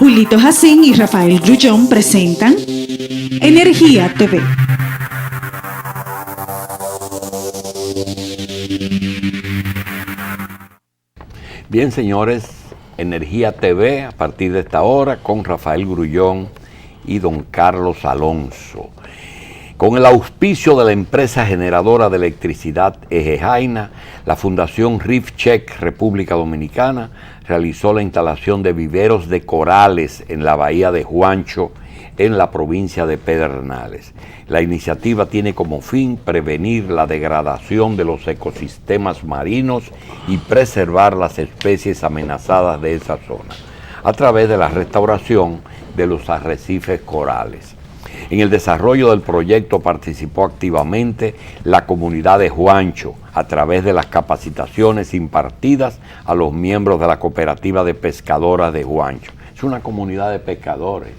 Julito Jacín y Rafael Grullón presentan Energía TV. Bien, señores, Energía TV a partir de esta hora con Rafael Grullón y don Carlos Alonso. Con el auspicio de la empresa generadora de electricidad Eje-Jaina, la Fundación Reef Check República Dominicana realizó la instalación de viveros de corales en la bahía de Juancho, en la provincia de Pedernales. La iniciativa tiene como fin prevenir la degradación de los ecosistemas marinos y preservar las especies amenazadas de esa zona, a través de la restauración de los arrecifes corales. En el desarrollo del proyecto participó activamente la comunidad de Juancho a través de las capacitaciones impartidas a los miembros de la cooperativa de pescadoras de Juancho. Es una comunidad de pescadores,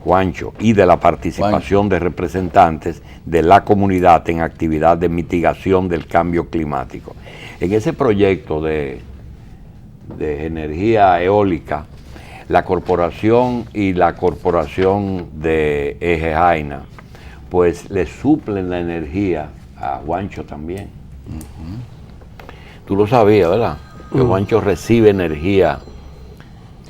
Juancho, y de la participación de representantes de la comunidad en actividad de mitigación del cambio climático. En ese proyecto de energía eólica, la corporación y la corporación de Eje-Jaina, pues le suplen la energía a Juancho también. Tú lo sabías, ¿verdad? Que Juancho recibe energía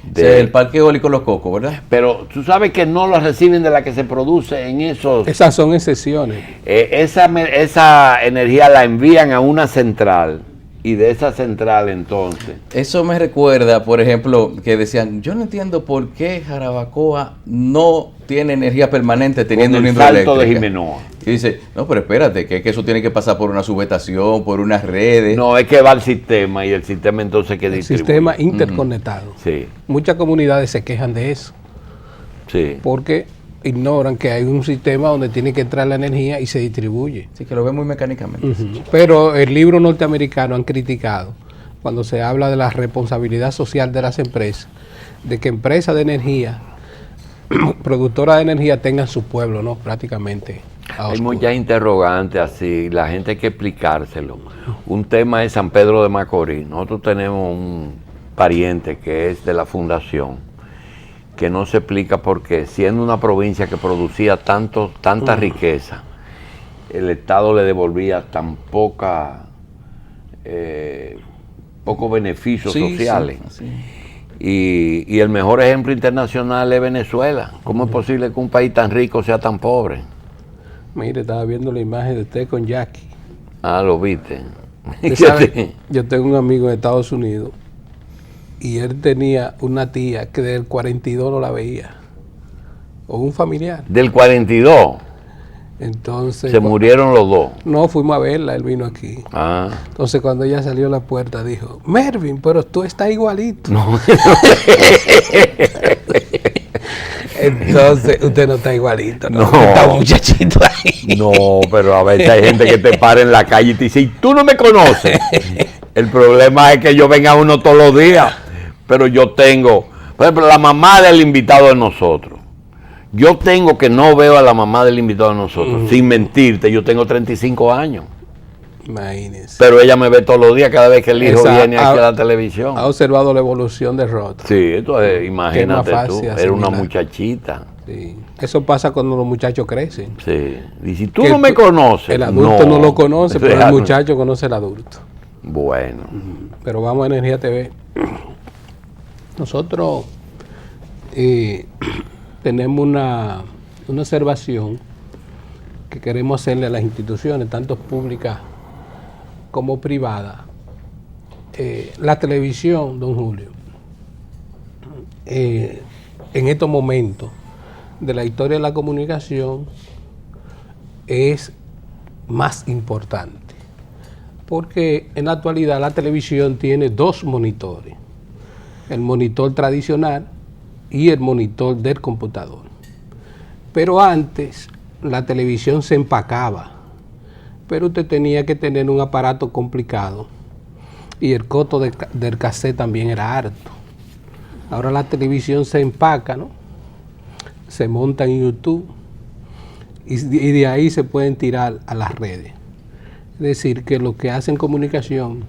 del Parque Eólico Los Cocos, ¿verdad? Pero tú sabes que no la reciben de la que se produce en esos... Esas son excepciones. Esa energía la envían a una central. Y de esa central entonces... Eso me recuerda, por ejemplo, que decían, yo no entiendo por qué Jarabacoa no tiene energía permanente teniendo una hidroeléctrica. Salto de Jimenoa. Y dice, no, pero espérate, que eso tiene que pasar por una subestación, por unas redes. No, es que va al sistema y el sistema entonces que distribuye. El sistema interconectado. Sí. Muchas comunidades se quejan de eso. Sí. Porque ignoran que hay un sistema donde tiene que entrar la energía y se distribuye. Sí, que lo ven muy mecánicamente. Pero el libro norteamericano han criticado, cuando se habla de la responsabilidad social de las empresas, de que empresas de energía, productoras de energía tengan su pueblo, ¿no? Prácticamente. Hay muchas interrogantes así, la gente hay que explicárselo. Un tema es San Pedro de Macorís. Nosotros tenemos un pariente que es de la fundación, que no se explica por qué, siendo una provincia que producía tanta riqueza, el Estado le devolvía tan pocos beneficios sociales. Sí. Y el mejor ejemplo internacional es Venezuela. ¿Cómo es posible que un país tan rico sea tan pobre? Mire, estaba viendo la imagen de usted con Jackie. Ah, lo viste. Yo tengo un amigo en Estados Unidos y él tenía una tía que del 42 no la veía, o un familiar. Del 42. Entonces se murieron los dos. No, fuimos a verla, él vino aquí. Entonces cuando ella salió a la puerta dijo, Mervin, pero tú estás igualito. No. Entonces usted no está igualito, ¿no? No. Está un muchachito ahí. No, pero a veces hay gente que te para en la calle y te dice, ¿y tú no me conoces? El problema es que yo venga uno todos los días, pero yo tengo, por ejemplo, la mamá del invitado de nosotros. Yo tengo que no veo a la mamá del invitado de nosotros, sin mentirte, yo tengo 35 años. Imagínese. Pero ella me ve todos los días cada vez que el hijo viene aquí a la televisión. Ha observado la evolución de Rod. Sí, entonces imagínate tú, era una muchachita. Sí. Eso pasa cuando los muchachos crecen. Sí. Y si tú no me conoces. El adulto no lo conoce, pero el muchacho conoce al adulto. Bueno. Pero vamos a Energía TV. Nosotros tenemos una observación que queremos hacerle a las instituciones, tanto públicas como privadas. La televisión, don Julio, en estos momentos de la historia de la comunicación es más importante, porque en la actualidad la televisión tiene dos monitores, el monitor tradicional y el monitor del computador. Pero antes la televisión se empacaba, pero usted tenía que tener un aparato complicado y el costo del cassette también era harto. Ahora la televisión se empaca, ¿no? Se monta en YouTube y de ahí se pueden tirar a las redes. Es decir, que los que hacen comunicación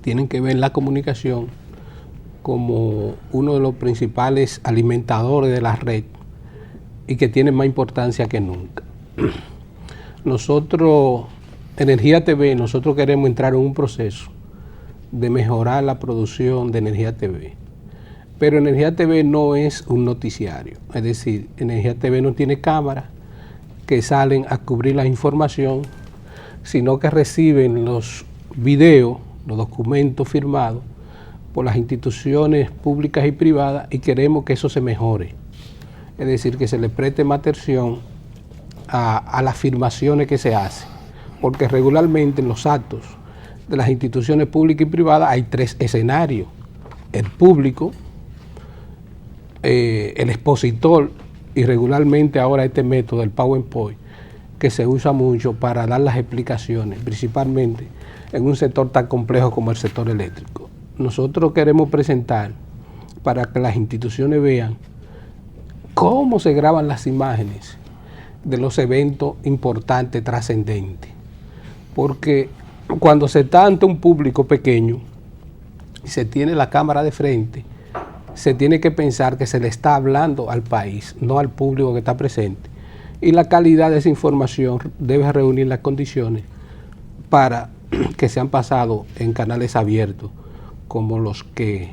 tienen que ver la comunicación como uno de los principales alimentadores de la red y que tiene más importancia que nunca. Nosotros, Energía TV, nosotros queremos entrar en un proceso de mejorar la producción de Energía TV. Pero Energía TV no es un noticiario, es decir, Energía TV no tiene cámaras que salen a cubrir la información, sino que reciben los videos, los documentos firmados por las instituciones públicas y privadas, y queremos que eso se mejore. Es decir, que se le preste más atención a las afirmaciones que se hacen, porque regularmente en los actos de las instituciones públicas y privadas hay 3 escenarios: el público, el expositor y regularmente ahora este método del PowerPoint, que se usa mucho para dar las explicaciones, principalmente en un sector tan complejo como el sector eléctrico. Nosotros queremos presentar para que las instituciones vean cómo se graban las imágenes de los eventos importantes, trascendentes. Porque cuando se está ante un público pequeño y se tiene la cámara de frente, se tiene que pensar que se le está hablando al país, no al público que está presente. Y la calidad de esa información debe reunir las condiciones para que sean pasados en canales abiertos como en los que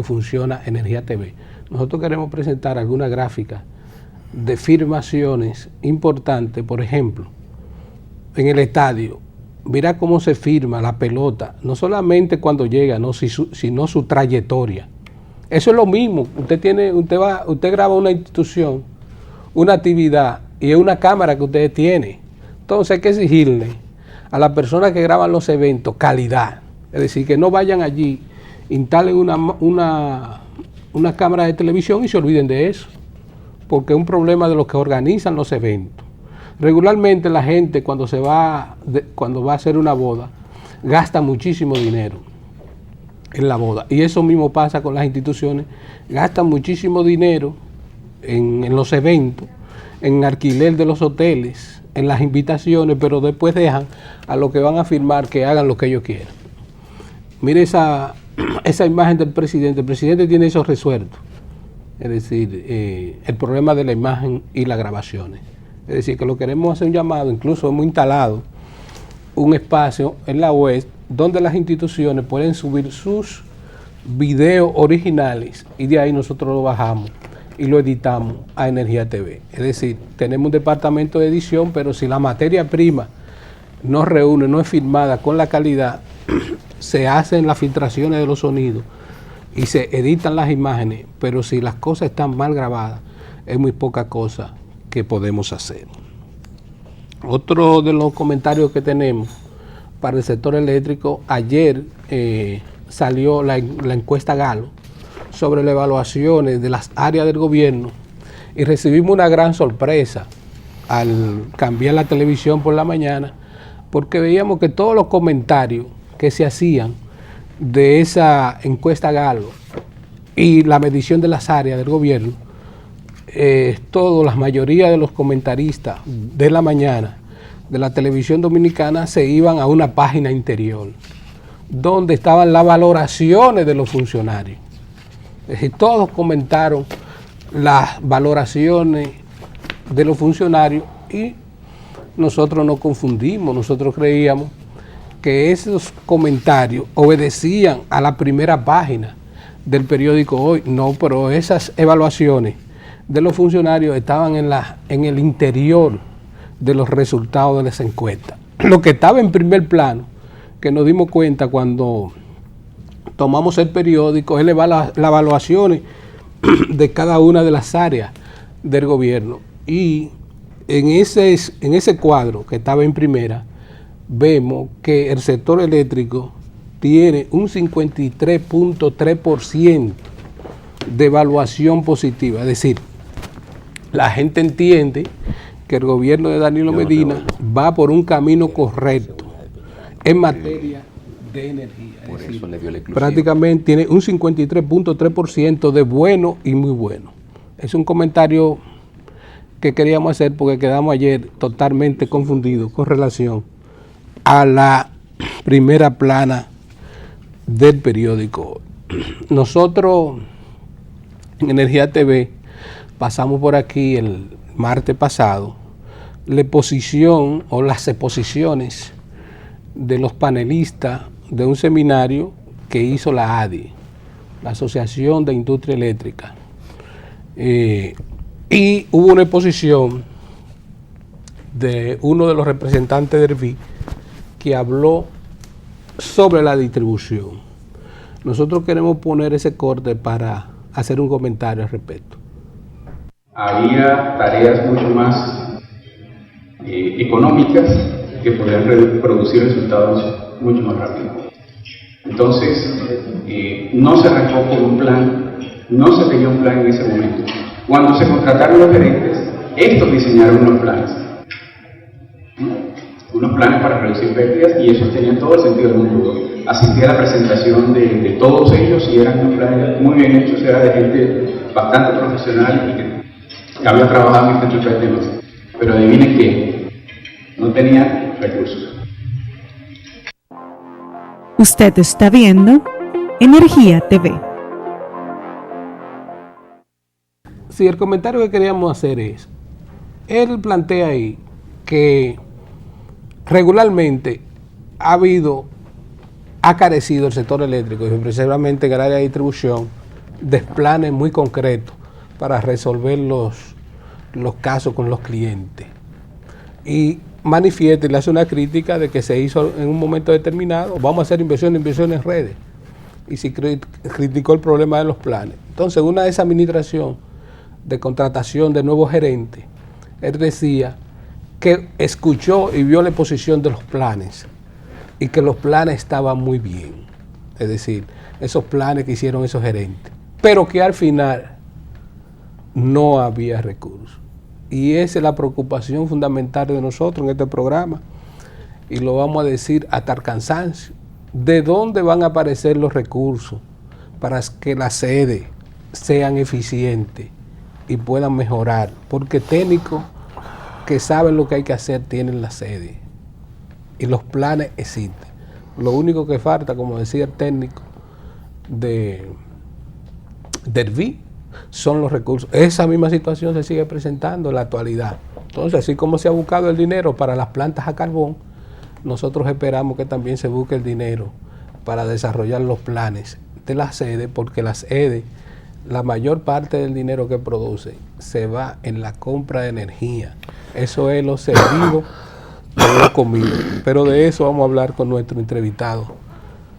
funciona Energía TV. Nosotros queremos presentar algunas gráficas de afirmaciones importantes. Por ejemplo, en el estadio, mira cómo se firma la pelota, no solamente cuando llega, no, sino su trayectoria. Eso es lo mismo. Usted graba una institución, una actividad, y es una cámara que usted tiene. Entonces hay que exigirle a las personas que graban los eventos calidad. Es decir, que no vayan allí, instalen una cámara de televisión y se olviden de eso, porque es un problema de los que organizan los eventos. Regularmente la gente cuando va a hacer una boda, gasta muchísimo dinero en la boda. Y eso mismo pasa con las instituciones, gastan muchísimo dinero en los eventos, en alquiler de los hoteles, en las invitaciones, pero después dejan a los que van a firmar que hagan lo que ellos quieran. Mire esa imagen del presidente. El presidente tiene eso resuelto. Es decir, el problema de la imagen y las grabaciones. Es decir, que lo queremos hacer un llamado, incluso hemos instalado un espacio en la web donde las instituciones pueden subir sus videos originales y de ahí nosotros lo bajamos y lo editamos a Energía TV. Es decir, tenemos un departamento de edición, pero si la materia prima no reúne, no es firmada con la calidad, se hacen las filtraciones de los sonidos y se editan las imágenes, pero si las cosas están mal grabadas, es muy poca cosa que podemos hacer. Otro de los comentarios que tenemos para el sector eléctrico, ayer salió la encuesta Galo sobre las evaluaciones de las áreas del gobierno y recibimos una gran sorpresa al cambiar la televisión por la mañana, porque veíamos que todos los comentarios que se hacían de esa encuesta Galo y la medición de las áreas del gobierno, la mayoría de los comentaristas de la mañana de la televisión dominicana se iban a una página interior donde estaban las valoraciones de los funcionarios. Es decir, todos comentaron las valoraciones de los funcionarios y nosotros nos confundimos. Nosotros creíamos que esos comentarios obedecían a la primera página del periódico Hoy. No, pero esas evaluaciones de los funcionarios estaban en el interior de los resultados de las encuestas. Lo que estaba en primer plano, que nos dimos cuenta cuando tomamos el periódico, es las evaluaciones de cada una de las áreas del gobierno. Y en ese cuadro que estaba en primera, vemos que el sector eléctrico tiene un 53.3% de evaluación positiva. Es decir, la gente entiende que el gobierno de Danilo Medina va por un camino correcto en materia de energía. Por eso le dio la exclusiva. Prácticamente tiene un 53.3% de bueno y muy bueno. Es un comentario que queríamos hacer porque quedamos ayer totalmente confundidos con relación a la primera plana del periódico. nosotros en Energía TV pasamos por aquí el martes pasado la exposición o las exposiciones de los panelistas de un seminario que hizo la ADI, la Asociación de Industria Eléctrica. Y hubo una exposición de uno de los representantes del ERVI que habló sobre la distribución. Nosotros queremos poner ese corte para hacer un comentario al respecto. Había tareas mucho más económicas que podían producir resultados mucho más rápido. Entonces, no se arrancó con un plan, no se tenía un plan en ese momento. Cuando se contrataron los gerentes, estos diseñaron unos planes para reducir pérdidas, y eso tenía todo el sentido del mundo. Asistí a la presentación de todos ellos y eran unos planes muy bien hechos, era de gente bastante profesional y que había trabajado en este tipo de temas. Pero adivinen qué, no tenía recursos. Usted está viendo Energía TV. Sí, el comentario que queríamos hacer es, él plantea ahí que regularmente ha carecido el sector eléctrico, y precisamente en el área de distribución, de planes muy concretos para resolver los casos con los clientes. Y manifiesta y le hace una crítica de que se hizo en un momento determinado, vamos a hacer inversión en redes. Y sí criticó el problema de los planes. Entonces, una de esa administración de contratación de nuevos gerentes, él decía que escuchó y vio la exposición de los planes y que los planes estaban muy bien, es decir, esos planes que hicieron esos gerentes, pero que al final no había recursos. Y esa es la preocupación fundamental de nosotros en este programa, y lo vamos a decir hasta el cansancio. ¿De dónde van a aparecer los recursos para que las sedes sean eficientes y puedan mejorar? Porque técnicos que saben lo que hay que hacer tienen la sede y los planes existen. Lo único que falta, como decía el técnico del VI, son los recursos. Esa misma situación se sigue presentando en la actualidad. Entonces, así como se ha buscado el dinero para las plantas a carbón, nosotros esperamos que también se busque el dinero para desarrollar los planes de las sedes, porque las sedes, la mayor parte del dinero que produce se va en la compra de energía. Eso es lo servido con lo comido. Pero de eso vamos a hablar con nuestro entrevistado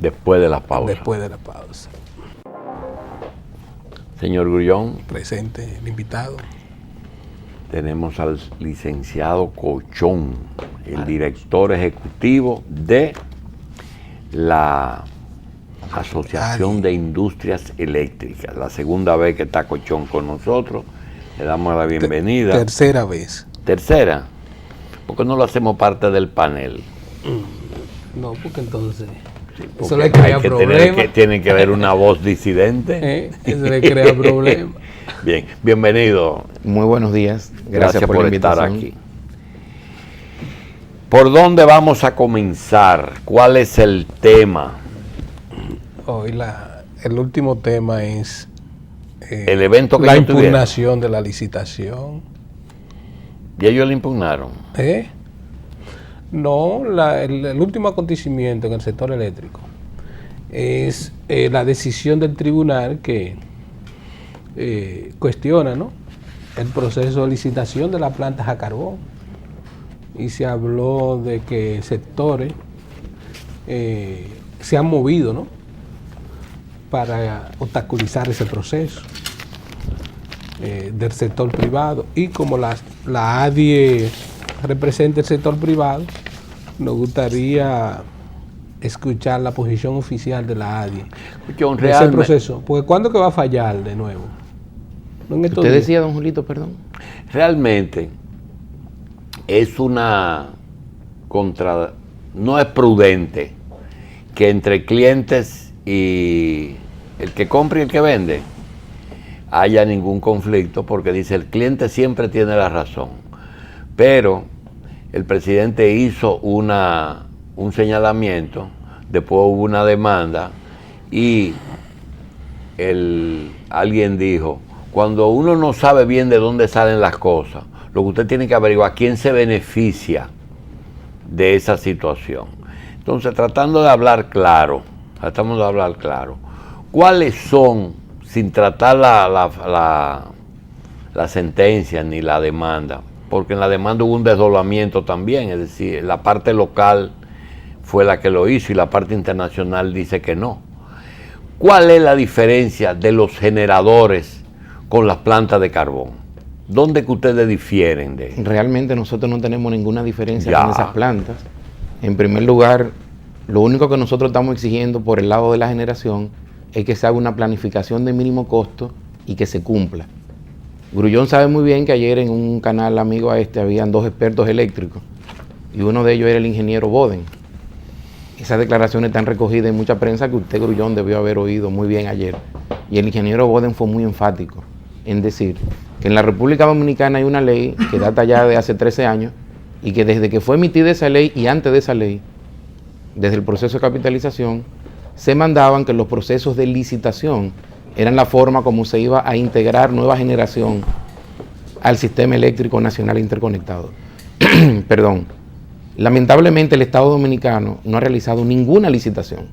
Después de la pausa. después de la pausa. Señor Grullón, Presente el invitado. tenemos al licenciado Cochón, el director ejecutivo de la Asociación de Industrias Eléctricas. La segunda vez que está Cochón con nosotros. Le damos la bienvenida. Tercera vez. Tercera. ¿Por qué no lo hacemos parte del panel? No, porque entonces Porque eso le crea hay que problemas. tiene que haber una voz disidente. Eso le crea problemas. Bien, bienvenido. Muy buenos días. Gracias por la estar invitación. aquí. ¿Por dónde vamos a comenzar? ¿Cuál es el tema? Hoy el último tema es El evento que la ellos tuvieron. impugnación de la licitación. Y ellos le impugnaron. No, el último acontecimiento en el sector eléctrico es la decisión del tribunal que cuestiona, ¿no?, el proceso de licitación de las plantas a carbón, y se habló de que sectores se han movido, ¿no?, para obstaculizar ese proceso del sector privado, y como la ADIE representa el sector privado, nos gustaría escuchar la posición oficial de la ADIE John, de ese proceso, porque ¿cuándo que va a fallar de nuevo? No en estos Usted días. decía, don Julito, perdón. Realmente es no es prudente que entre clientes y el que compra y el que vende haya ningún conflicto, porque dice el cliente siempre tiene la razón. Pero el presidente hizo un señalamiento, después hubo una demanda y alguien dijo, cuando uno no sabe bien de dónde salen las cosas, lo que usted tiene que averiguar quién se beneficia de esa situación. Entonces, tratando de hablar claro, ¿cuáles son, sin tratar la sentencia ni la demanda? Porque en la demanda hubo un desdoblamiento también, es decir, la parte local fue la que lo hizo y la parte internacional dice que no. ¿Cuál es la diferencia de los generadores con las plantas de carbón? ¿Dónde que ustedes difieren de eso? Realmente nosotros no tenemos ninguna diferencia Ya. con esas plantas. En primer lugar, lo único que nosotros estamos exigiendo por el lado de la generación es que se haga una planificación de mínimo costo y que se cumpla. Grullón sabe muy bien que ayer en un canal amigo a este habían 2 expertos eléctricos y uno de ellos era el ingeniero Boden. Esas declaraciones están recogidas en mucha prensa que usted, Grullón, debió haber oído muy bien ayer. Y el ingeniero Boden fue muy enfático en decir que en la República Dominicana hay una ley que data ya de hace 13 años y que desde que fue emitida esa ley y antes de esa ley, desde el proceso de capitalización, se mandaban que los procesos de licitación eran la forma como se iba a integrar nueva generación al sistema eléctrico nacional interconectado. Perdón. Lamentablemente el Estado Dominicano no ha realizado ninguna licitación.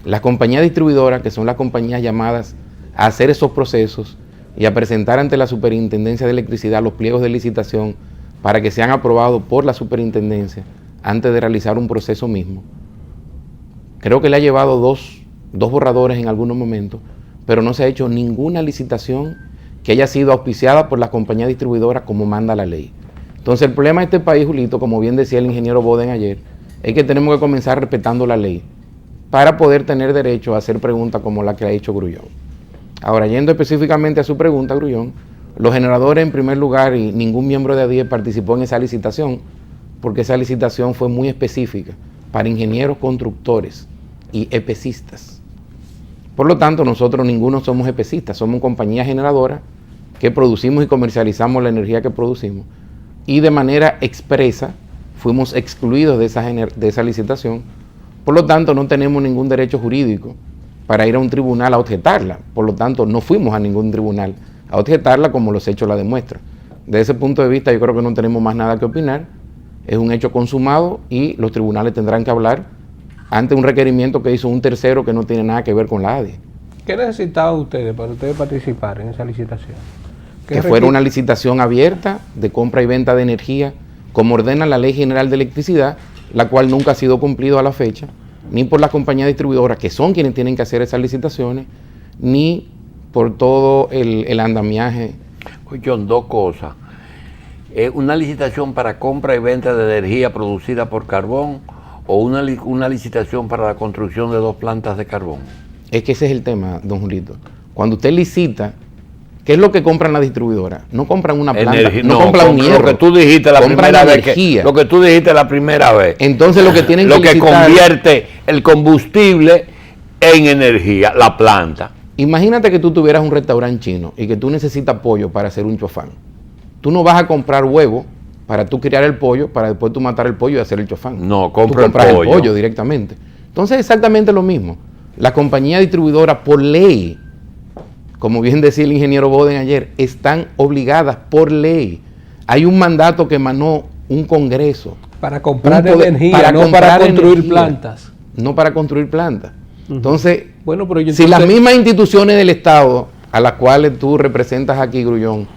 Las compañías distribuidoras, que son las compañías llamadas a hacer esos procesos y a presentar ante la Superintendencia de Electricidad los pliegos de licitación para que sean aprobados por la Superintendencia antes de realizar un proceso mismo. Creo que le ha llevado dos borradores en algunos momentos, pero no se ha hecho ninguna licitación que haya sido auspiciada por las compañías distribuidoras como manda la ley. Entonces el problema de este país, Julito, como bien decía el ingeniero Boden ayer, es que tenemos que comenzar respetando la ley para poder tener derecho a hacer preguntas como la que ha hecho Grullón. Ahora, yendo específicamente a su pregunta, Grullón, los generadores en primer lugar y ningún miembro de ADIE participó en esa licitación porque esa licitación fue muy específica para ingenieros constructores y EPCistas. Por lo tanto, nosotros ninguno somos EPCistas, somos compañías generadoras que producimos y comercializamos la energía que producimos y de manera expresa fuimos excluidos de esa licitación. Por lo tanto, no tenemos ningún derecho jurídico para ir a un tribunal a objetarla. Por lo tanto, no fuimos a ningún tribunal a objetarla como los hechos la demuestran. Desde ese punto de vista, yo creo que no tenemos más nada que opinar. Es un hecho consumado y los tribunales tendrán que hablar ante un requerimiento que hizo un tercero que no tiene nada que ver con la ADIE. ¿Qué necesitaban ustedes para ustedes participar en esa licitación? Que fuera una licitación abierta de compra y venta de energía, como ordena la Ley General de Electricidad, la cual nunca ha sido cumplido a la fecha, ni por las compañías distribuidoras, que son quienes tienen que hacer esas licitaciones, ni por todo el andamiaje. John, 2 cosas. ¿Una licitación para compra y venta de energía producida por carbón o una licitación para la construcción de 2 plantas de carbón? Es que ese es el tema, don Julito. Cuando usted licita, ¿qué es lo que compran las distribuidoras? No compran una planta, no compran un hierro. Lo que tú dijiste la primera vez. Lo que tú dijiste la primera vez. Entonces lo que tienen lo que licitar, convierte el combustible en energía, la planta. Imagínate que tú tuvieras un restaurante chino y que tú necesitas pollo para hacer un chofán. Tú no vas a comprar huevo para tú criar el pollo, para después tú matar el pollo y hacer el chofán. No, tú compras el pollo directamente. Entonces es exactamente lo mismo. Las compañías distribuidoras por ley, como bien decía el ingeniero Boden ayer, están obligadas por ley. Hay un mandato que emanó un congreso. Para comprar energía, no para construir plantas. No para construir plantas. Entonces, bueno, pero si las mismas instituciones del Estado a las cuales tú representas aquí, Grullón,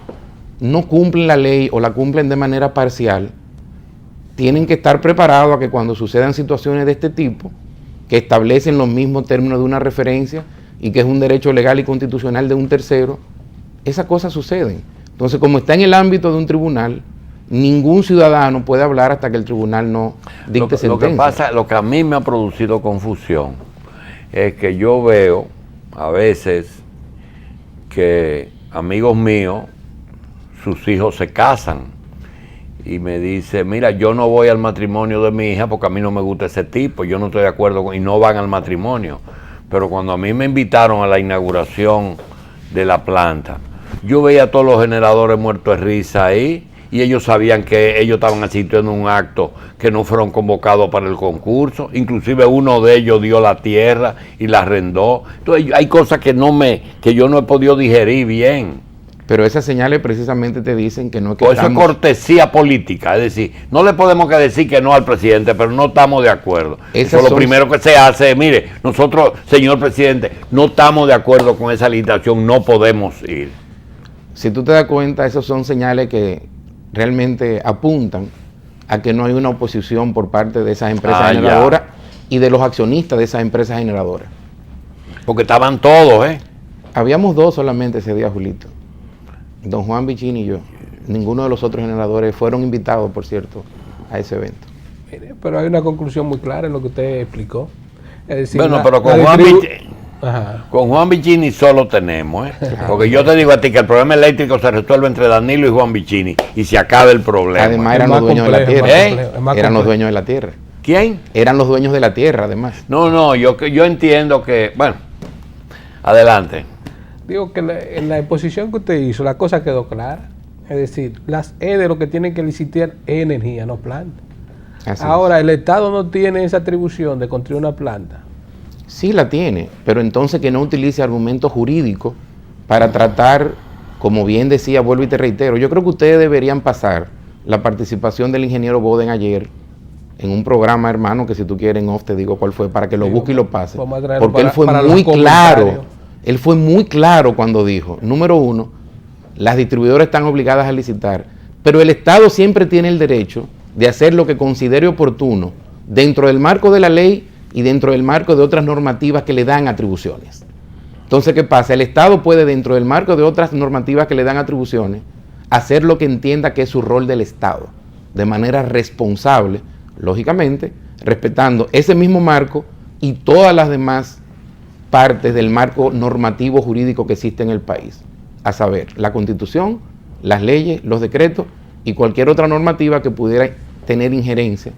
no cumplen la ley o la cumplen de manera parcial, tienen que estar preparados a que cuando sucedan situaciones de este tipo, que establecen los mismos términos de una referencia y que es un derecho legal y constitucional de un tercero, esas cosas suceden. Entonces, como está en el ámbito de un tribunal, ningún ciudadano puede hablar hasta que el tribunal no dicte sentencia. Lo que a mí me ha producido confusión es que yo veo a veces que amigos míos, sus hijos se casan y me dice, mira, yo no voy al matrimonio de mi hija porque a mí no me gusta ese tipo, yo no estoy de acuerdo y no van al matrimonio. Pero cuando a mí me invitaron a la inauguración de la planta, yo veía a todos los generadores muertos de risa ahí y ellos sabían que ellos estaban asistiendo a un acto que no fueron convocados para el concurso. Inclusive uno de ellos dio la tierra y la arrendó. Entonces hay cosas que yo no he podido digerir bien. Pero esas señales precisamente te dicen que no es que Por eso es cortesía política, es decir, no le podemos que decir que no al presidente, pero no estamos de acuerdo. Eso es lo primero que se hace. Mire, nosotros, señor presidente, no estamos de acuerdo con esa licitación, no podemos ir. Si tú te das cuenta, esas son señales que realmente apuntan a que no hay una oposición por parte de esas empresas generadoras y de los accionistas de esas empresas generadoras. Porque estaban todos, Habíamos dos solamente ese día, Julito. Don Juan Bichini y yo. Ninguno de los otros generadores fueron invitados, por cierto, a ese evento. Mire, pero hay una conclusión muy clara en lo que usted explicó. Es decir, bueno, pero con Juan Bichini solo tenemos, porque yo te digo a ti que el problema eléctrico se resuelve entre Danilo y Juan Bichini y se acaba el problema. Además eran los dueños de la tierra. Eran los dueños de la tierra. ¿Quién? Eran los dueños de la tierra, además. No, yo entiendo que, bueno, adelante. Digo que en la exposición que usted hizo, la cosa quedó clara. Es decir, las EDE lo que tienen que licitar es energía, no planta. Ahora, el Estado no tiene esa atribución de construir una planta. Sí la tiene, pero entonces que no utilice argumentos jurídicos para tratar, como bien decía, vuelvo y te reitero, yo creo que ustedes deberían pasar la participación del ingeniero Boden ayer en un programa, hermano, que si tú quieres en off te digo cuál fue, para que lo busque y lo pase. Porque él fue muy claro. Él fue muy claro cuando dijo, número uno, las distribuidoras están obligadas a licitar, pero el Estado siempre tiene el derecho de hacer lo que considere oportuno dentro del marco de la ley y dentro del marco de otras normativas que le dan atribuciones. Entonces, ¿qué pasa? El Estado puede, dentro del marco de otras normativas que le dan atribuciones, hacer lo que entienda que es su rol del Estado, de manera responsable, lógicamente, respetando ese mismo marco y todas las demás partes del marco normativo jurídico que existe en el país, a saber, la Constitución, las leyes, los decretos y cualquier otra normativa que pudiera tener injerencia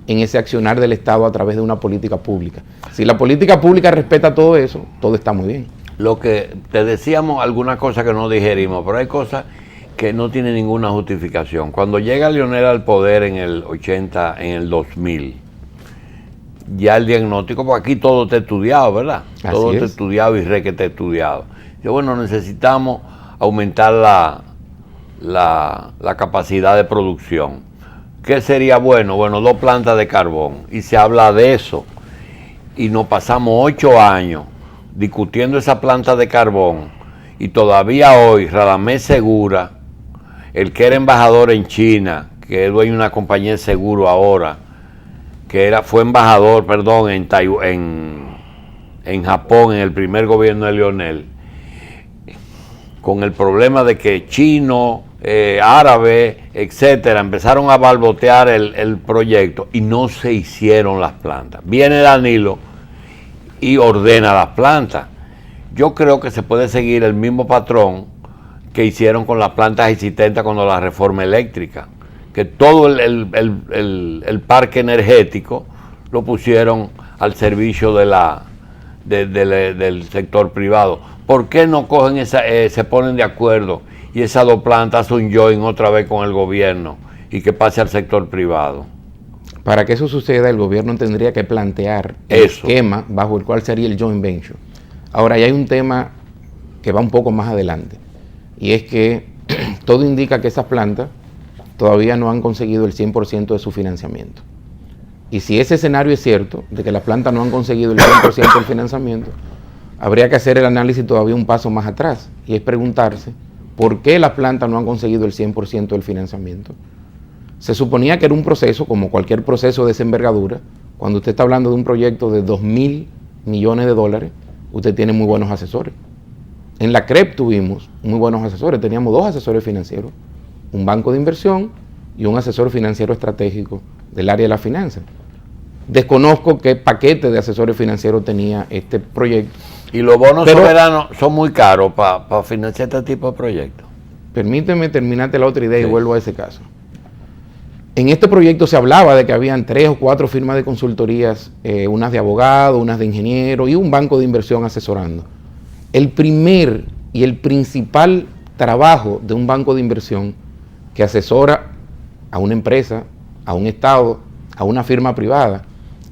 en ese accionar del Estado a través de una política pública. Si la política pública respeta todo eso, todo está muy bien. Lo que te decíamos, algunas cosas que no digerimos, pero hay cosas que no tienen ninguna justificación. Cuando llega Leonel al poder en el 80, en el 2000, ya el diagnóstico, porque aquí todo está estudiado, ¿verdad? Todo está estudiado y requete estudiado. Yo, bueno, necesitamos aumentar la capacidad de producción. ¿Qué sería bueno? Bueno, 2 plantas de carbón. Y se habla de eso. Y nos pasamos 8 años discutiendo esa planta de carbón. Y todavía hoy, Radamés Segura, el que era embajador en China, que es dueño de una compañía de seguro ahora, fue embajador, perdón, en Japón, en el primer gobierno de Leonel, con el problema de que chino, árabe, etcétera, empezaron a balbotear el proyecto y no se hicieron las plantas. Viene Danilo y ordena las plantas. Yo creo que se puede seguir el mismo patrón que hicieron con las plantas existentes cuando la reforma eléctrica, que todo el parque energético lo pusieron al servicio del sector privado. ¿Por qué no cogen se ponen de acuerdo y esas 2 plantas hacen un join otra vez con el gobierno y que pase al sector privado? Para que eso suceda, el gobierno tendría que plantear el esquema bajo el cual sería el joint venture. Ahora, ya hay un tema que va un poco más adelante, y es que todo indica que esas plantas todavía no han conseguido el 100% de su financiamiento. Y si ese escenario es cierto, de que las plantas no han conseguido el 100% del financiamiento, habría que hacer el análisis todavía un paso más atrás, y es preguntarse por qué las plantas no han conseguido el 100% del financiamiento. Se suponía que era un proceso, como cualquier proceso de esa envergadura. Cuando usted está hablando de un proyecto de $2.000 millones, usted tiene muy buenos asesores. En la CREP tuvimos muy buenos asesores, teníamos 2 asesores financieros, un banco de inversión y un asesor financiero estratégico del área de la finanza. Desconozco qué paquete de asesores financieros tenía este proyecto. Y los bonos soberanos son muy caros para financiar este tipo de proyectos. Permíteme terminarte la otra idea y vuelvo a ese caso. En este proyecto se hablaba de que habían 3 o 4 firmas de consultorías, unas de abogados, unas de ingenieros y un banco de inversión asesorando. El primer y el principal trabajo de un banco de inversión que asesora a una empresa, a un Estado, a una firma privada,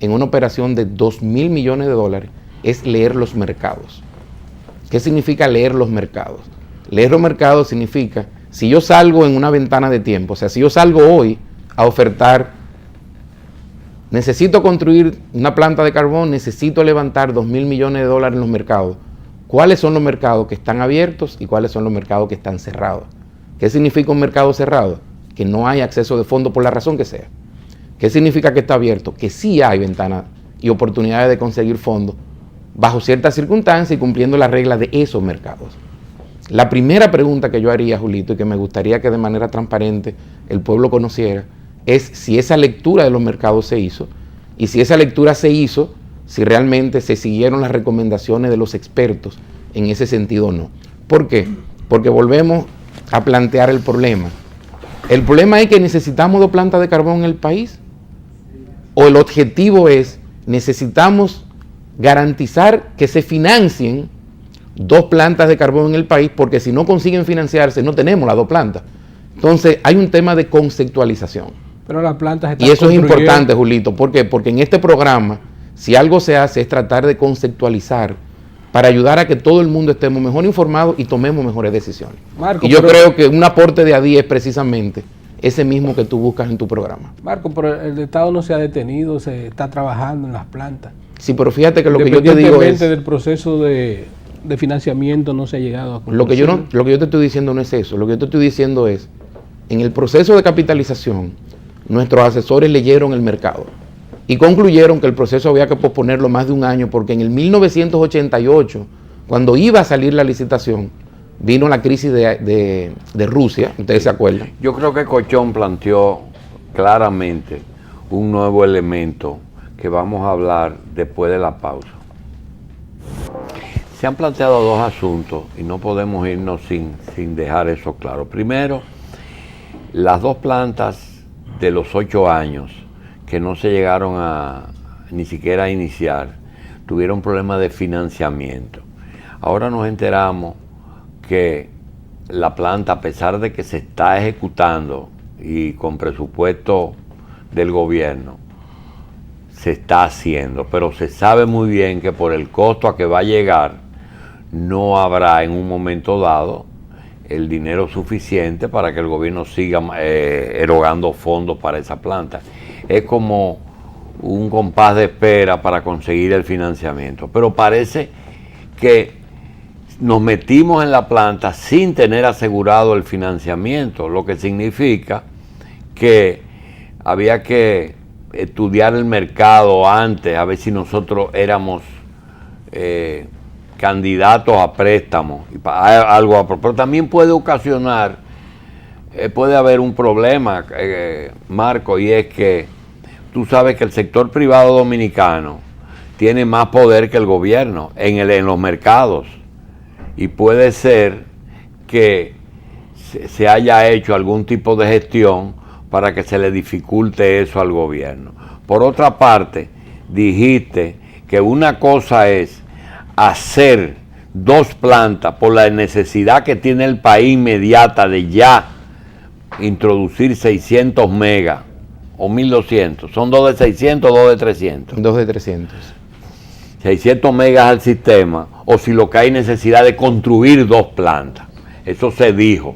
en una operación de 2.000 millones de dólares, es leer los mercados. ¿Qué significa leer los mercados? Leer los mercados significa, si yo salgo en una ventana de tiempo, o sea, si yo salgo hoy a ofertar, necesito construir una planta de carbón, necesito levantar 2.000 millones de dólares en los mercados. ¿Cuáles son los mercados que están abiertos y cuáles son los mercados que están cerrados? ¿Qué significa un mercado cerrado? Que no hay acceso de fondos por la razón que sea. ¿Qué significa que está abierto? Que sí hay ventanas y oportunidades de conseguir fondos bajo ciertas circunstancias y cumpliendo las reglas de esos mercados. La primera pregunta que yo haría, Julito, y que me gustaría que de manera transparente el pueblo conociera, es si esa lectura de los mercados se hizo, y si esa lectura se hizo, si realmente se siguieron las recomendaciones de los expertos en ese sentido o no. ¿Por qué? Porque volvemos a plantear el problema. ¿El problema es que necesitamos 2 plantas de carbón en el país? ¿O el objetivo es, necesitamos garantizar que se financien 2 plantas de carbón en el país, porque si no consiguen financiarse, no tenemos las 2 plantas? Entonces, hay un tema de conceptualización. Pero las plantas están Y eso es construyendo. importante, Julito. ¿Por qué? Porque en este programa, si algo se hace, es tratar de conceptualizar para ayudar a que todo el mundo estemos mejor informados y tomemos mejores decisiones. Marco, y yo pero- creo que un aporte de ADI es precisamente ese mismo que tú buscas en tu programa. Marco, pero el Estado no se ha detenido, se está trabajando en las plantas. Sí, pero fíjate que lo que yo te digo Independientemente es... del proceso de financiamiento no se ha llegado a Lo que yo te estoy diciendo no es eso. Lo que yo te estoy diciendo es, en el proceso de capitalización, nuestros asesores leyeron el mercado y concluyeron que el proceso había que posponerlo más de un año, porque en el 1988, cuando iba a salir la licitación, vino la crisis de Rusia, ustedes se acuerdan. Yo creo que Colchón planteó claramente un nuevo elemento que vamos a hablar después de la pausa. Se han planteado 2 asuntos y no podemos irnos sin dejar eso claro. Primero, las 2 plantas de los 8 años que no se llegaron a ni siquiera a iniciar, tuvieron problemas de financiamiento. Ahora nos enteramos que la planta, a pesar de que se está ejecutando y con presupuesto del gobierno, se está haciendo, pero se sabe muy bien que por el costo a que va a llegar, no habrá en un momento dado el dinero suficiente para que el gobierno siga erogando fondos para esa planta. Es como un compás de espera para conseguir el financiamiento, pero parece que nos metimos en la planta sin tener asegurado el financiamiento, lo que significa que había que estudiar el mercado antes, a ver si nosotros éramos candidatos a préstamos, pero también puede ocasionar, puede haber un problema, Marco, y es que tú sabes que el sector privado dominicano tiene más poder que el gobierno en los mercados, y puede ser que se haya hecho algún tipo de gestión para que se le dificulte eso al gobierno. Por otra parte, dijiste que una cosa es hacer 2 plantas por la necesidad que tiene el país inmediata de ya introducir 600 megas o 1200. Son 2 de 600, 2 de 300. 2 de 300. 600 megas al sistema, o si lo que hay necesidad de construir 2 plantas. Eso se dijo.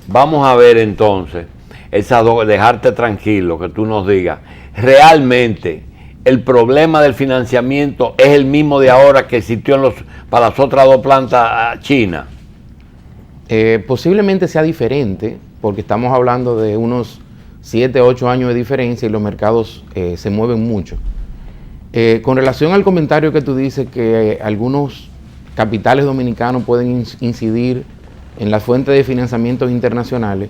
Vamos a ver entonces, esas 2, dejarte tranquilo, que tú nos digas, realmente el problema del financiamiento es el mismo de ahora que existió para las otras 2 plantas chinas. Posiblemente sea diferente, porque estamos hablando de unos 7, 8 años de diferencia y los mercados se mueven mucho. Con relación al comentario que tú dices que algunos capitales dominicanos pueden incidir en las fuentes de financiamiento internacionales,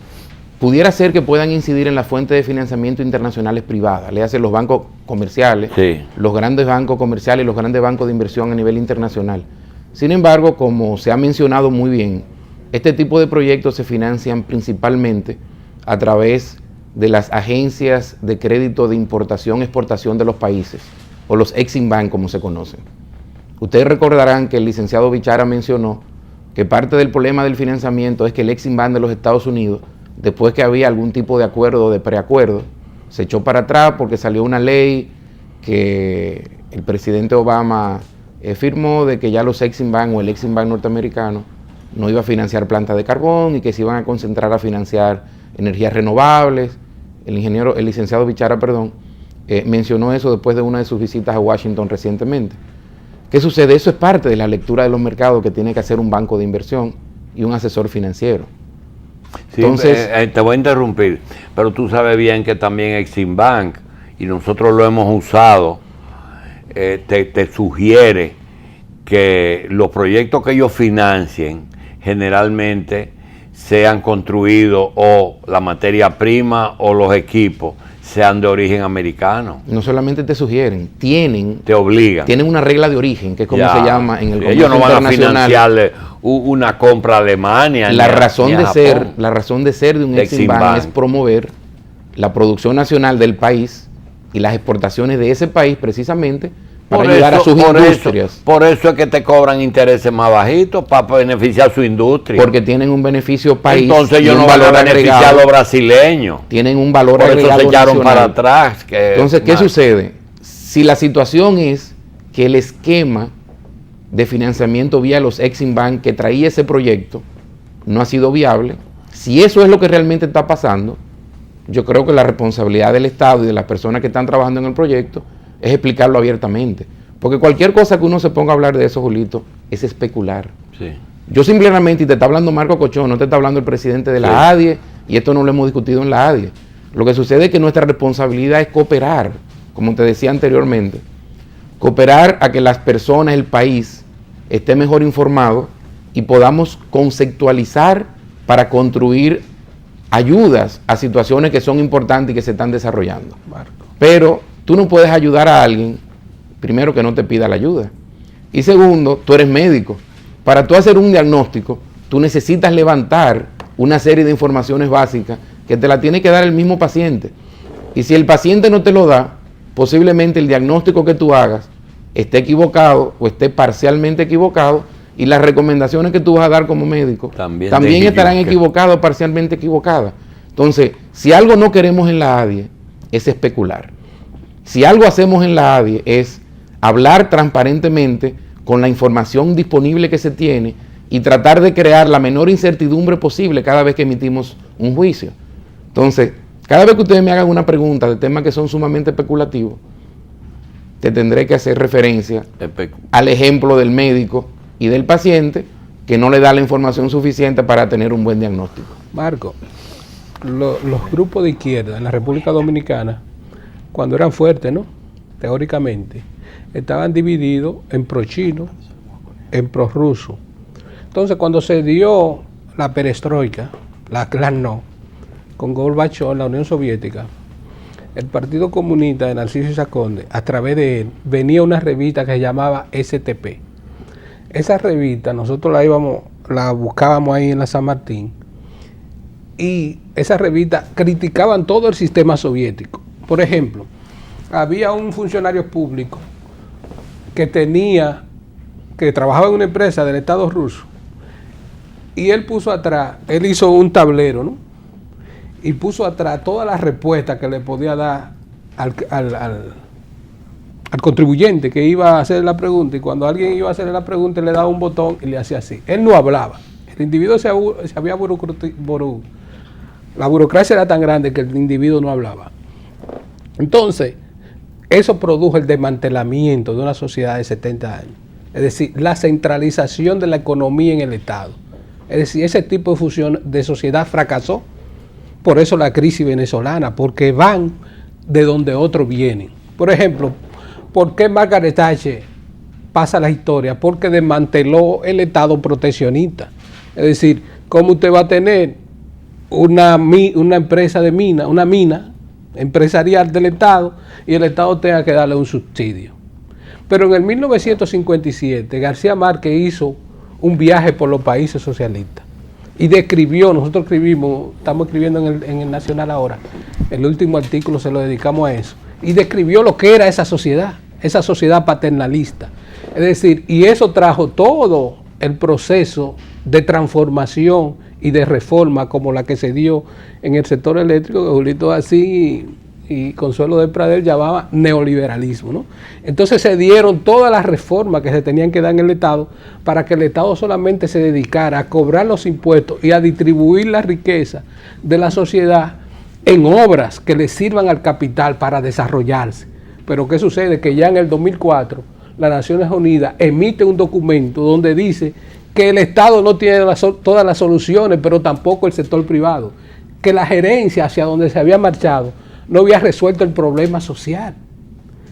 pudiera ser que puedan incidir en las fuentes de financiamiento internacionales privadas, le hacen los bancos comerciales, sí, los grandes bancos comerciales, los grandes bancos de inversión a nivel internacional. Sin embargo, como se ha mencionado muy bien, este tipo de proyectos se financian principalmente a través de las agencias de crédito de importación y exportación de los países, o los Exim Bank como se conocen. Ustedes recordarán que el licenciado Bichara mencionó que parte del problema del financiamiento es que el Exim Bank de los Estados Unidos después que había algún tipo de acuerdo o de preacuerdo. Se echó para atrás porque salió una ley que el presidente Obama firmó de que ya los Exim Bank o el Exim Bank norteamericano no iba a financiar plantas de carbón y que se iban a concentrar a financiar energías renovables. El licenciado Bichara, mencionó eso después de una de sus visitas a Washington recientemente. ¿Qué sucede? Eso es parte de la lectura de los mercados que tiene que hacer un banco de inversión y un asesor financiero. Sí, Entonces, te voy a interrumpir, pero tú sabes bien que también Exim Bank, y nosotros lo hemos usado, te sugiere que los proyectos que ellos financien generalmente sean construidos o la materia prima o los equipos sean de origen americano. no solamente te sugieren, Te obligan. tienen una regla de origen, que es como Ya. se llama en el comercio Ellos no van a internacional. financiarle una compra a Alemania. La ni a razón de Japón. ser de un De Exim Exim Bank Bank es promover la producción nacional del país y las exportaciones de ese país precisamente para ayudar a sus industrias. Por eso es que te cobran intereses más bajitos para beneficiar su industria. Porque tienen un beneficio país. Entonces y ellos un no van a valor beneficiar a agregado. los brasileños. Tienen un valor Por eso agregado se echaron nacional. para atrás. Entonces, ¿qué sucede? Si la situación es que el esquema de financiamiento vía los Exim Bank que traía ese proyecto no ha sido viable, si eso es lo que realmente está pasando, yo creo que la responsabilidad del Estado y de las personas que están trabajando en el proyecto es explicarlo abiertamente. Porque cualquier cosa que uno se ponga a hablar de eso, Julito, es especular. Sí. Yo simplemente, y te está hablando Marco Cochón, no te está hablando el presidente de la Sí. ADIE, y esto no lo hemos discutido en la ADIE. Lo que sucede es que nuestra responsabilidad es cooperar, como te decía anteriormente, cooperar a que las personas, el país, esté mejor informado y podamos conceptualizar para construir ayudas a situaciones que son importantes y que se están desarrollando. Marco. Pero tú no puedes ayudar a alguien, primero, que no te pida la ayuda. Y segundo, tú eres médico. Para tú hacer un diagnóstico, tú necesitas levantar una serie de informaciones básicas que te la tiene que dar el mismo paciente. Y si el paciente no te lo da, posiblemente el diagnóstico que tú hagas esté equivocado o esté parcialmente equivocado, y las recomendaciones que tú vas a dar como médico También estarán equivoque. equivocadas o parcialmente equivocadas. Entonces, si algo no queremos en la ADIE es especular. Si algo hacemos en la ADIE es hablar transparentemente con la información disponible que se tiene y tratar de crear la menor incertidumbre posible cada vez que emitimos un juicio. Entonces, cada vez que ustedes me hagan una pregunta de temas que son sumamente especulativos, te tendré que hacer referencia al ejemplo del médico y del paciente que no le da la información suficiente para tener un buen diagnóstico. Marco, los grupos de izquierda en la República Dominicana, cuando eran fuertes, ¿no? Teóricamente, estaban divididos en pro-chino, en pro-ruso. Entonces, cuando se dio la perestroika, la Glasnost, con Gorbachov en la Unión Soviética, el Partido Comunista de Narciso Saconde, a través de él, venía una revista que se llamaba STP. Esa revista nosotros la buscábamos ahí en la San Martín, y esa revista criticaban todo el sistema soviético. Por ejemplo, había un funcionario público que trabajaba en una empresa del Estado ruso, y él puso atrás, él hizo un tablero, ¿no? Y puso atrás todas las respuestas que le podía dar al contribuyente que iba a hacer la pregunta, y cuando alguien iba a hacer la pregunta le daba un botón y le hacía así. Él no hablaba. El individuo se había la burocracia era tan grande que el individuo no hablaba. Entonces, eso produjo el desmantelamiento de una sociedad de 70 años. Es decir, la centralización de la economía en el Estado. Es decir, ese tipo de fusión de sociedad fracasó. Por eso la crisis venezolana, porque van de donde otros vienen. Por ejemplo, ¿por qué Margaret Thatcher pasa la historia? Porque desmanteló el Estado proteccionista. Es decir, ¿cómo usted va a tener una empresa de mina, una mina empresarial del Estado, y el Estado tenga que darle un subsidio? Pero en el 1957 García Márquez hizo un viaje por los países socialistas y describió, nosotros estamos escribiendo en el Nacional ahora, el último artículo se lo dedicamos a eso, y describió lo que era esa sociedad paternalista. Es decir, y eso trajo todo el proceso de transformación y de reforma como la que se dio en el sector eléctrico, que Julito así y Consuelo de Pradel llamaba neoliberalismo, ¿no? Entonces se dieron todas las reformas que se tenían que dar en el Estado para que el Estado solamente se dedicara a cobrar los impuestos y a distribuir la riqueza de la sociedad en obras que le sirvan al capital para desarrollarse. Pero ¿qué sucede? Que ya en el 2004 las Naciones Unidas emite un documento donde dice que el Estado no tiene todas las soluciones, pero tampoco el sector privado, que la gerencia hacia donde se había marchado no había resuelto el problema social.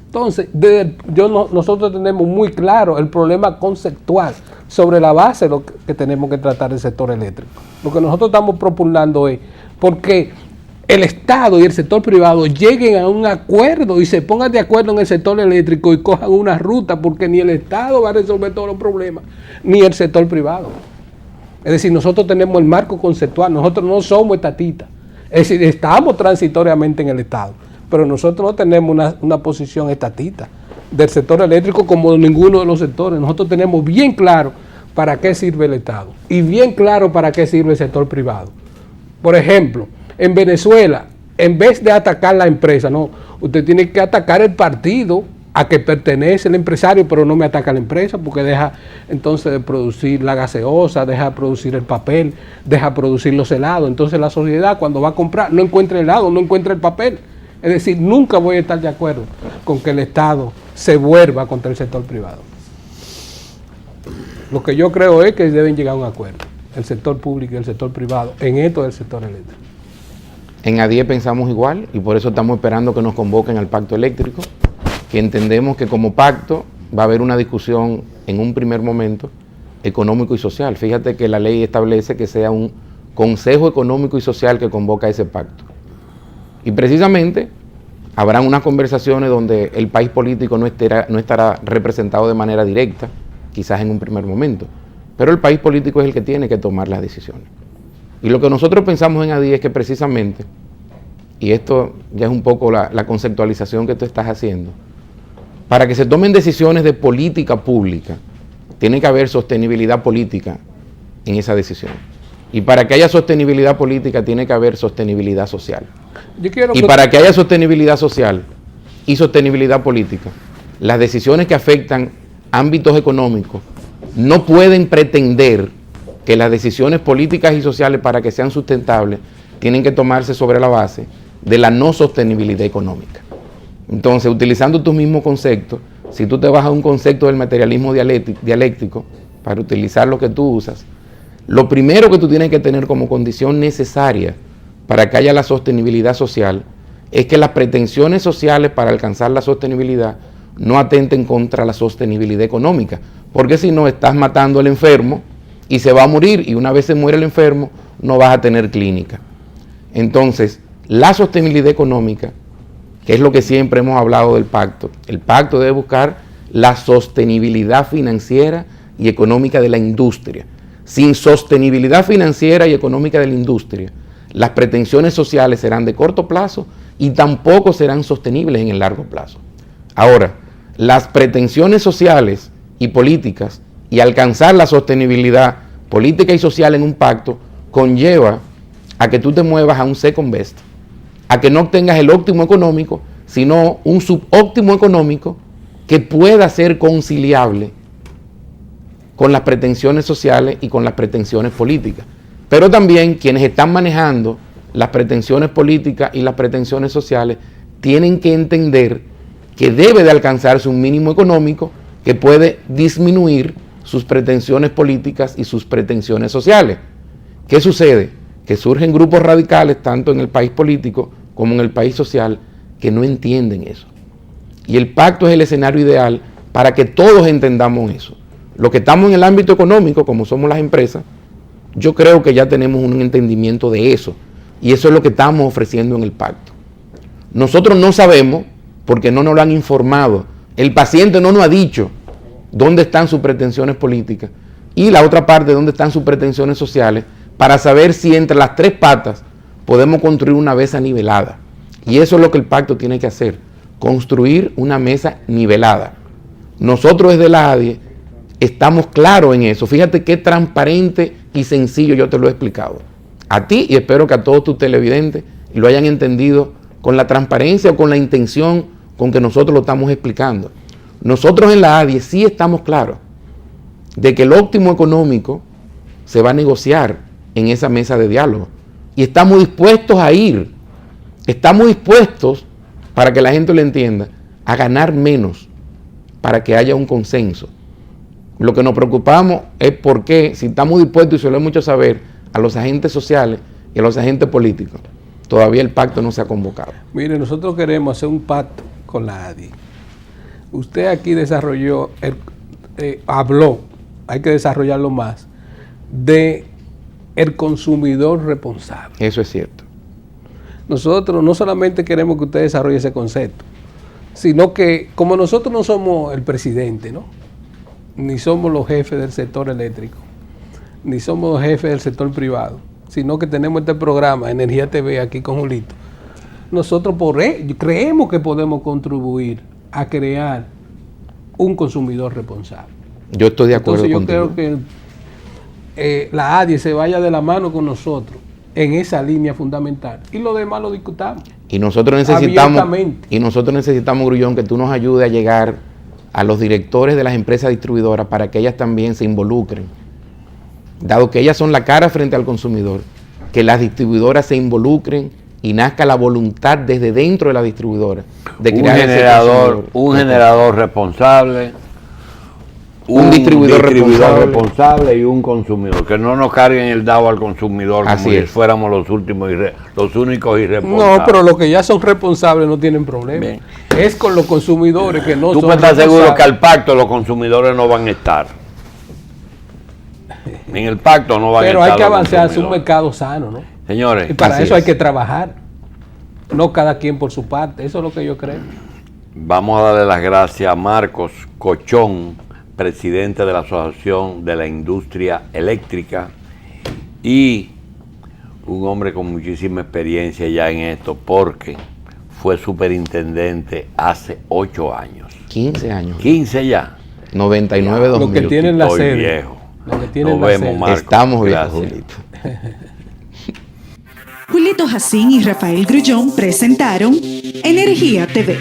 Entonces, nosotros tenemos muy claro el problema conceptual sobre la base de lo que tenemos que tratar del sector eléctrico. Lo que nosotros estamos propugnando es porque el Estado y el sector privado lleguen a un acuerdo y se pongan de acuerdo en el sector eléctrico y cojan una ruta, porque ni el Estado va a resolver todos los problemas, ni el sector privado. Es decir, nosotros tenemos el marco conceptual, nosotros no somos estatistas. Es decir, estamos transitoriamente en el Estado, pero nosotros no tenemos una posición estatista del sector eléctrico como de ninguno de los sectores. Nosotros tenemos bien claro para qué sirve el Estado y bien claro para qué sirve el sector privado. Por ejemplo, en Venezuela, en vez de atacar la empresa, no, usted tiene que atacar el partido a que pertenece el empresario, pero no me ataca la empresa porque deja entonces de producir la gaseosa, deja de producir el papel, deja de producir los helados. Entonces la sociedad cuando va a comprar no encuentra el helado, no encuentra el papel. Es decir, nunca voy a estar de acuerdo con que el Estado se vuelva contra el sector privado. Lo que yo creo es que deben llegar a un acuerdo, el sector público y el sector privado, en esto del sector eléctrico. En ADIE pensamos igual y por eso estamos esperando que nos convoquen al pacto eléctrico, que entendemos que como pacto va a haber una discusión en un primer momento económico y social. Fíjate que la ley establece que sea un Consejo Económico y Social que convoca ese pacto. Y precisamente habrán unas conversaciones donde el país político no estará representado de manera directa, quizás en un primer momento, pero el país político es el que tiene que tomar las decisiones. Y lo que nosotros pensamos en ADIE es que precisamente, y esto ya es un poco la conceptualización que tú estás haciendo, para que se tomen decisiones de política pública, tiene que haber sostenibilidad política en esa decisión. Y para que haya sostenibilidad política, tiene que haber sostenibilidad social. Y para que haya sostenibilidad social y sostenibilidad política, las decisiones que afectan ámbitos económicos no pueden pretender que las decisiones políticas y sociales, para que sean sustentables, tienen que tomarse sobre la base de la no sostenibilidad económica. Entonces, utilizando tus mismos conceptos, si tú te vas a un concepto del materialismo dialéctico, para utilizar lo que tú usas, lo primero que tú tienes que tener como condición necesaria para que haya la sostenibilidad social es que las pretensiones sociales para alcanzar la sostenibilidad no atenten contra la sostenibilidad económica, porque si no estás matando al enfermo y se va a morir, y una vez se muere el enfermo no vas a tener clínica. Entonces, la sostenibilidad económica, que es lo que siempre hemos hablado del pacto, el pacto debe buscar la sostenibilidad financiera y económica de la industria. Sin sostenibilidad financiera y económica de la industria, las pretensiones sociales serán de corto plazo y tampoco serán sostenibles en el largo plazo. Ahora, las pretensiones sociales y políticas y alcanzar la sostenibilidad política y social en un pacto conlleva a que tú te muevas a un second best, a que no obtengas el óptimo económico, sino un subóptimo económico que pueda ser conciliable con las pretensiones sociales y con las pretensiones políticas. Pero también quienes están manejando las pretensiones políticas y las pretensiones sociales tienen que entender que debe de alcanzarse un mínimo económico que puede disminuir sus pretensiones políticas y sus pretensiones sociales. ¿Qué sucede? Que surgen grupos radicales, tanto en el país político como en el país social, que no entienden eso. Y el pacto es el escenario ideal para que todos entendamos eso. Los que estamos en el ámbito económico, como somos las empresas, yo creo que ya tenemos un entendimiento de eso. Y eso es lo que estamos ofreciendo en el pacto. Nosotros no sabemos, porque no nos lo han informado. El paciente no nos ha dicho dónde están sus pretensiones políticas y la otra parte, dónde están sus pretensiones sociales, para saber si entre las tres patas podemos construir una mesa nivelada. Y eso es lo que el pacto tiene que hacer, construir una mesa nivelada. Nosotros desde la ADIE estamos claros en eso. Fíjate qué transparente y sencillo yo te lo he explicado. A ti, y espero que a todos tus televidentes lo hayan entendido con la transparencia o con la intención con que nosotros lo estamos explicando. Nosotros en la ADIE sí estamos claros de que el óptimo económico se va a negociar en esa mesa de diálogo. Y estamos dispuestos a ir, estamos dispuestos, para que la gente lo entienda, a ganar menos, para que haya un consenso. Lo que nos preocupamos es por qué, si estamos dispuestos, y se lo hemos hecho saber a los agentes sociales y a los agentes políticos, todavía el pacto no se ha convocado. Mire, nosotros queremos hacer un pacto con la ADI. Usted aquí desarrolló, habló, hay que desarrollarlo más, de el consumidor responsable. Eso es cierto. Nosotros no solamente queremos que usted desarrolle ese concepto, sino que como nosotros no somos el presidente, ¿no?, ni somos los jefes del sector eléctrico, ni somos los jefes del sector privado, sino que tenemos este programa, Energía TV, aquí con Julito. Nosotros creemos que podemos contribuir a crear un consumidor responsable. Yo estoy de acuerdo Entonces yo contigo. creo que la ADIE se vaya de la mano con nosotros en esa línea fundamental y lo demás lo discutamos. Y nosotros necesitamos, Grullón, que tú nos ayudes a llegar a los directores de las empresas distribuidoras para que ellas también se involucren. Dado que ellas son la cara frente al consumidor, que las distribuidoras se involucren y nazca la voluntad desde dentro de la distribuidora de crear un generador responsable, un distribuidor responsable y un consumidor, que no nos carguen el dado al consumidor como Así si es. fuéramos los únicos irresponsables. No, pero los que ya son responsables no tienen problema. Bien. Es con los consumidores que no Tú son me estás seguro que responsables. al pacto los consumidores no van a estar. En el pacto no van a estar. Pero hay que los avanzar hacia un consumidores. mercado sano, ¿no? Señores, Y para Así eso hay es. que trabajar. No cada quien por su parte. Eso es lo que yo creo. vamos a darle las gracias a Marcos Cochón, presidente de la Asociación de la Industria Eléctrica y un hombre con muchísima experiencia ya en esto, porque fue superintendente hace 8 años. 15 años. 15 ya. 99, Lo 2000. que tienen la Estoy sede. viejo. Lo que tienen Nos la vemos, sede. Marcos. Estamos viejos, Gracias. Julito. Julito Jacín y Rafael Grullón presentaron Energía TV.